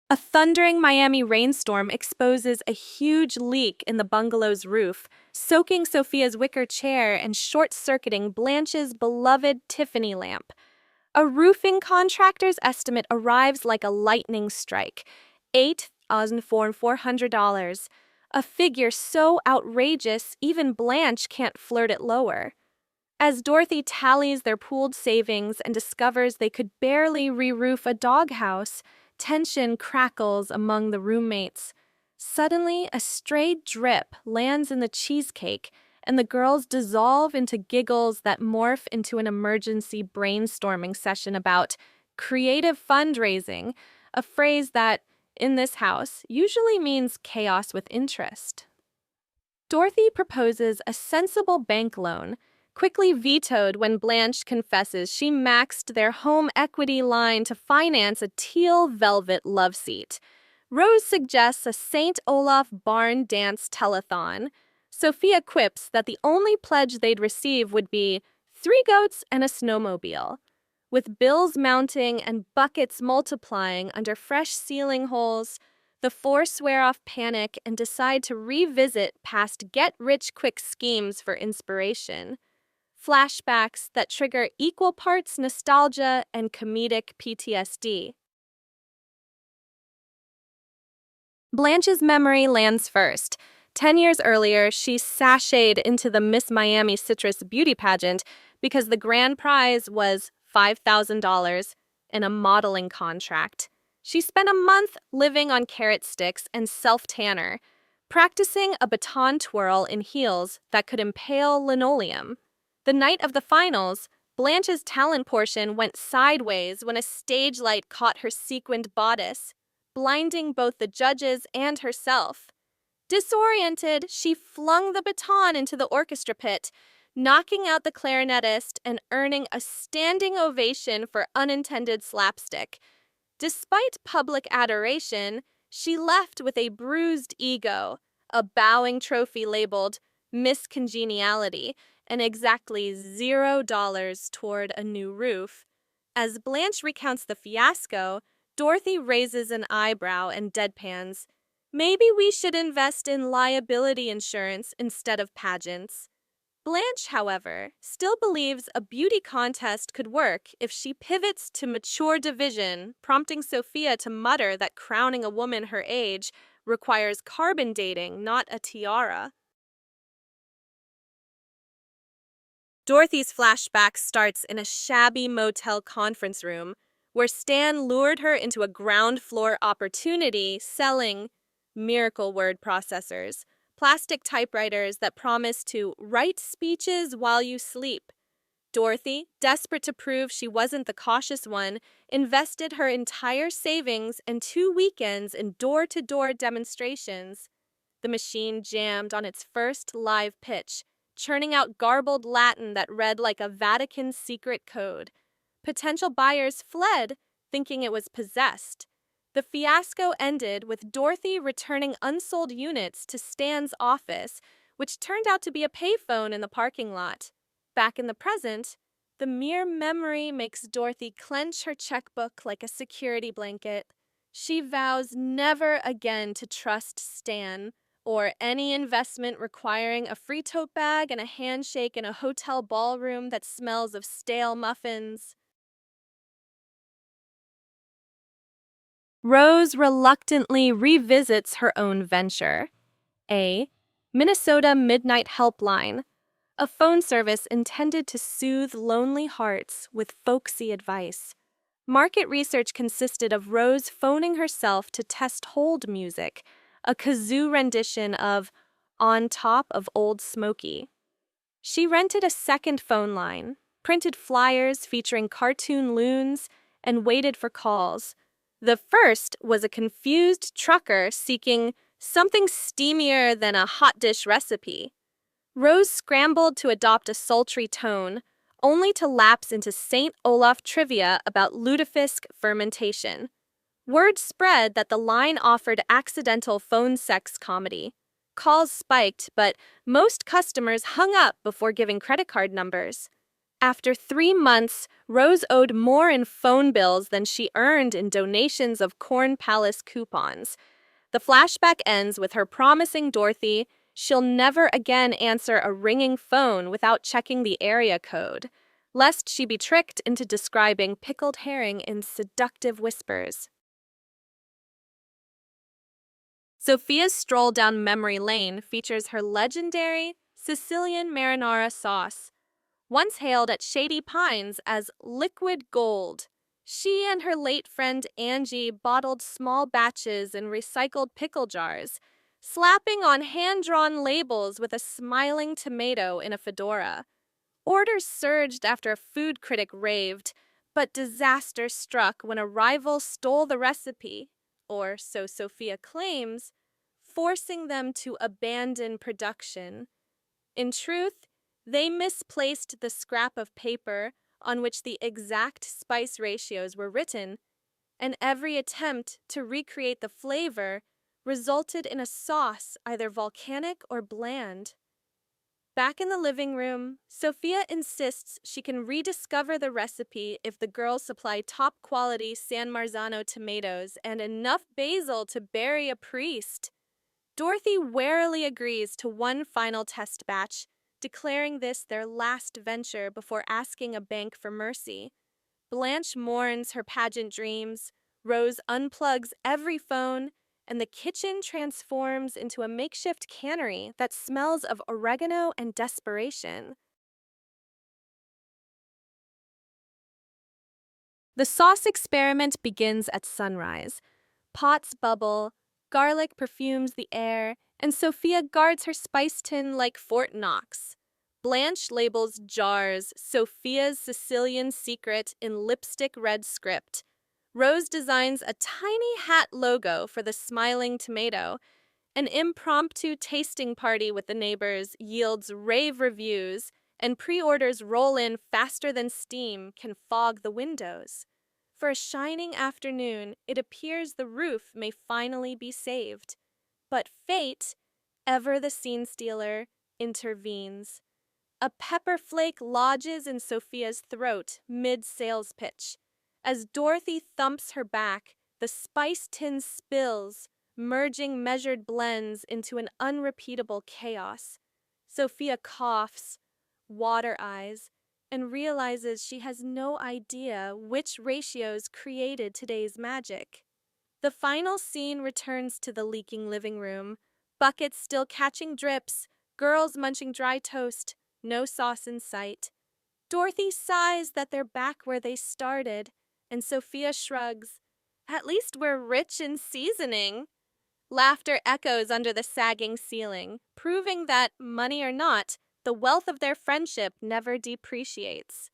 A thundering Miami rainstorm exposes a huge leak in the bungalow's roof, soaking Sophia's wicker chair and short-circuiting Blanche's beloved Tiffany lamp. A roofing contractor's estimate arrives like a lightning strike, $8,400, a figure so outrageous even Blanche can't flirt it lower. As Dorothy tallies their pooled savings and discovers they could barely re-roof a doghouse, tension crackles among the roommates. Suddenly, a stray drip lands in the cheesecake, and the girls dissolve into giggles that morph into an emergency brainstorming session about creative fundraising, a phrase that, in this house, usually means chaos with interest. Dorothy proposes a sensible bank loan, quickly vetoed when Blanche confesses she maxed their home equity line to finance a teal velvet love seat. Rose suggests a St. Olaf barn dance telethon. Sophia quips that the only pledge they'd receive would be 3 goats and a snowmobile. With bills mounting and buckets multiplying under fresh ceiling holes, the four swear off panic and decide to revisit past get-rich-quick schemes for inspiration. Flashbacks that trigger equal parts nostalgia and comedic PTSD. Blanche's memory lands first. 10 years earlier, she sashayed into the Miss Miami Citrus beauty pageant because the grand prize was $5,000 and a modeling contract. She spent a month living on carrot sticks and self-tanner, practicing a baton twirl in heels that could impale linoleum. The night of the finals, Blanche's talent portion went sideways when a stage light caught her sequined bodice, blinding both the judges and herself. Disoriented, she flung the baton into the orchestra pit, knocking out the clarinetist and earning a standing ovation for unintended slapstick. Despite public adoration, she left with a bruised ego, a bowing trophy labeled Miss Congeniality, and exactly $0 toward a new roof. As Blanche recounts the fiasco, Dorothy raises an eyebrow and deadpans. Maybe we should invest in liability insurance instead of pageants. Blanche, however, still believes a beauty contest could work if she pivots to mature division, prompting Sophia to mutter that crowning a woman her age requires carbon dating, not a tiara. Dorothy's flashback starts in a shabby motel conference room where Stan lured her into a ground-floor opportunity selling miracle word processors, plastic typewriters that promise to write speeches while you sleep. Dorothy, desperate to prove she wasn't the cautious one, invested her entire savings and 2 weekends in door-to-door demonstrations. The machine jammed on its first live pitch, churning out garbled Latin that read like a Vatican secret code. Potential buyers fled, thinking it was possessed. The fiasco ended with Dorothy returning unsold units to Stan's office, which turned out to be a payphone in the parking lot. Back in the present, the mere memory makes Dorothy clench her checkbook like a security blanket. She vows never again to trust Stan, or any investment requiring a free tote bag and a handshake in a hotel ballroom that smells of stale muffins. Rose reluctantly revisits her own venture, a Minnesota Midnight Helpline, a phone service intended to soothe lonely hearts with folksy advice. Market research consisted of Rose phoning herself to test hold music, a kazoo rendition of On Top of Old Smoky. She rented a second phone line, printed flyers featuring cartoon loons, and waited for calls. The first was a confused trucker seeking something steamier than a hot dish recipe. Rose scrambled to adopt a sultry tone, only to lapse into St. Olaf trivia about lutefisk fermentation. Word spread that the line offered accidental phone sex comedy. Calls spiked, but most customers hung up before giving credit card numbers. After 3 months, Rose owed more in phone bills than she earned in donations of Corn Palace coupons. The flashback ends with her promising Dorothy she'll never again answer a ringing phone without checking the area code, lest she be tricked into describing pickled herring in seductive whispers. Sophia's stroll down memory lane features her legendary Sicilian marinara sauce. Once hailed at Shady Pines as liquid gold, she and her late friend Angie bottled small batches in recycled pickle jars, slapping on hand-drawn labels with a smiling tomato in a fedora. Orders surged after a food critic raved, but disaster struck when a rival stole the recipe, or so Sophia claims, forcing them to abandon production. In truth, they misplaced the scrap of paper on which the exact spice ratios were written, and every attempt to recreate the flavor resulted in a sauce either volcanic or bland. Back in the living room, Sophia insists she can rediscover the recipe if the girls supply top-quality San Marzano tomatoes and enough basil to bury a priest. Dorothy warily agrees to one final test batch, declaring this their last venture before asking a bank for mercy. Blanche mourns her pageant dreams, Rose unplugs every phone, and the kitchen transforms into a makeshift cannery that smells of oregano and desperation. The sauce experiment begins at sunrise. Pots bubble, garlic perfumes the air, and Sophia guards her spice tin like Fort Knox. Blanche labels jars Sophia's Sicilian secret in lipstick red script. Rose designs a tiny hat logo for the smiling tomato. An impromptu tasting party with the neighbors yields rave reviews, and pre-orders roll in faster than steam can fog the windows. For a shining afternoon, it appears the roof may finally be saved. But fate, ever the scene stealer, intervenes. A pepper flake lodges in Sophia's throat mid-sales pitch. As Dorothy thumps her back, the spice tin spills, merging measured blends into an unrepeatable chaos. Sophia coughs, water eyes, and realizes she has no idea which ratios created today's magic. The final scene returns to the leaking living room, buckets still catching drips, girls munching dry toast, no sauce in sight. Dorothy sighs that they're back where they started, and Sophia shrugs. At least we're rich in seasoning. Laughter echoes under the sagging ceiling, proving that, money or not, the wealth of their friendship never depreciates.